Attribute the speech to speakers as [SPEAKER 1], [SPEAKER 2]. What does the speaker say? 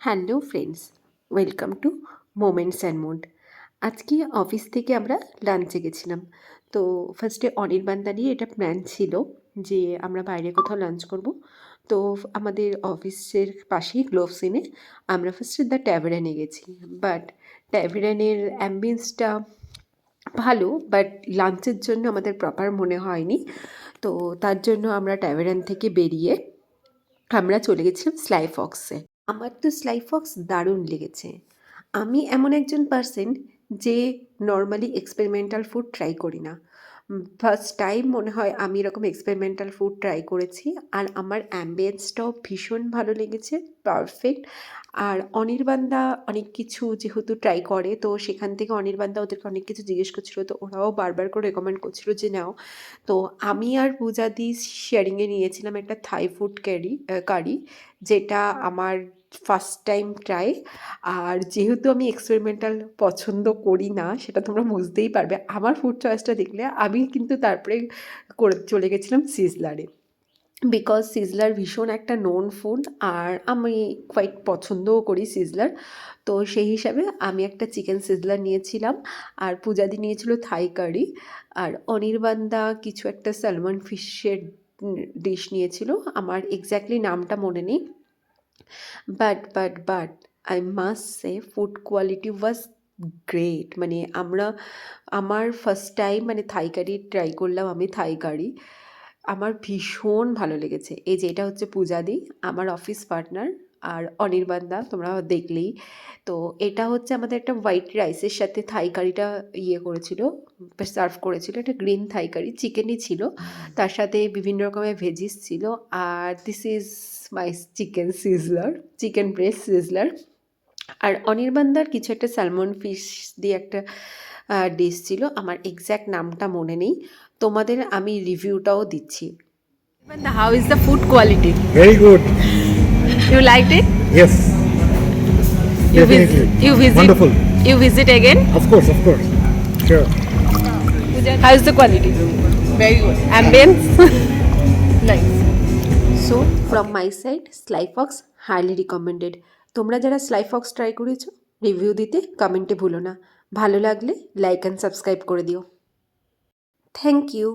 [SPEAKER 1] Hello friends, welcome to moments and mood. আজকে office থেকে আমরা লাঞ্চে গেছিলাম। তো ফার্স্টে অনির্বাণ নিয়ে এটা প্ল্যান ছিল যে আমরা বাইরে কোথাও লাঞ্চ করব। তো আমাদের অফিসের পাশেই গ্লোভস এনে আমরা ফার্স্টে দ্য ট্যাভারেনে গেছি। বাট ট্যাভারেনের অ্যাম্বিয়েন্সটা ভালো, বাট লাঞ্চের জন্য আমাদের প্রপার মনে হয়নি। তো তার জন্য আমরা ট্যাভারেন থেকে বেরিয়ে আমরা চলে গেছিলাম স্লাই ফক্সে। আমার তো স্লাই ফক্স দারুণ লেগেছে। আমি এমন একজন পার্সন যে নর্মালি এক্সপেরিমেন্টাল ফুড ট্রাই করি না। ফার্স্ট টাইম মনে হয় আমি এরকম এক্সপেরিমেন্টাল ফুড ট্রাই করেছি। আর আমার অ্যাম্বিয়েন্সটাও ভীষণ ভালো লেগেছে, পারফেক্ট। আর অনির্বাণদা অনেক কিছু যেহেতু ট্রাই করে, তো সেখান থেকে অনির্বাণদা ওদেরকে অনেক কিছু জিজ্ঞেস করছিল, তো ওরাও বারবার করে রেকমেন্ড করছিল যে নাও। তো আমি আর পূজাদি শেয়ারিংয়ে নিয়েছিলাম একটা থাই ফুড কারি, যেটা আমার ফার্স্ট টাইম ট্রাই। আর যেহেতু আমি এক্সপেরিমেন্টাল পছন্দ করি না, সেটা তোমরা বুঝতেই পারবে আমার ফুড চয়েসটা দেখলে। আমি কিন্তু তারপরে চলে গেছিলাম সিজলারে, বিকজ সিজলার ভীষণ একটা নোন ফুড আর আমি কোয়াইট পছন্দও করি সিজলার। তো সেই হিসাবে আমি একটা চিকেন সিজলার নিয়েছিলাম, আর পূজাদি নিয়েছিল থাই কারি, আর অনির্বাণদা কিছু একটা স্যালমন ফিশের ডিশ নিয়েছিল। আমার এক্স্যাক্টলি নামটা মনে নেই। But I must say food quality was great. মানে আমার ফার্স্ট টাইম মানে থাই কারি ট্রাই করলাম আমি, থাই কারি আমার ভীষণ ভালো লেগেছে। এই যে এটা হচ্ছে পূজাদি, আমার অফিস পার্টনার, আর অনির্বাণদা তোমরা দেখলেই। তো এটা হচ্ছে আমাদের একটা হোয়াইট রাইসের সাথে থাই কারিটা করেছিল, সার্ভ করেছিল। এটা গ্রিন থাই কারি, চিকেনই ছিল, তার সাথে বিভিন্ন রকমের ভেজিস ছিল। আর this is my chicken sizzler, chicken breast sizzler. আর অনির্বাণদার কিছু একটা স্যালমন ফিশ দিয়ে একটা ডিশ ছিল, আমার এক্স্যাক্ট নামটা মনে নেই। তোমাদের আমি রিভিউটাও দিচ্ছি। How is the food quality?
[SPEAKER 2] Very good.
[SPEAKER 1] You liked it?
[SPEAKER 2] Yes, definitely.
[SPEAKER 1] You visit?
[SPEAKER 2] Wonderful.
[SPEAKER 1] You visit again?
[SPEAKER 2] Of course. Sure.
[SPEAKER 1] How is the quality?
[SPEAKER 3] Very good.
[SPEAKER 1] Ambience?
[SPEAKER 3] Nice.
[SPEAKER 1] So from my side, Sly Fox highly recommended. তোমরা যারা sly Fox try করেছো, review দিতে কমেন্টে ভুলো না। ভালো লাগলে like and subscribe করে দিও। Thank you.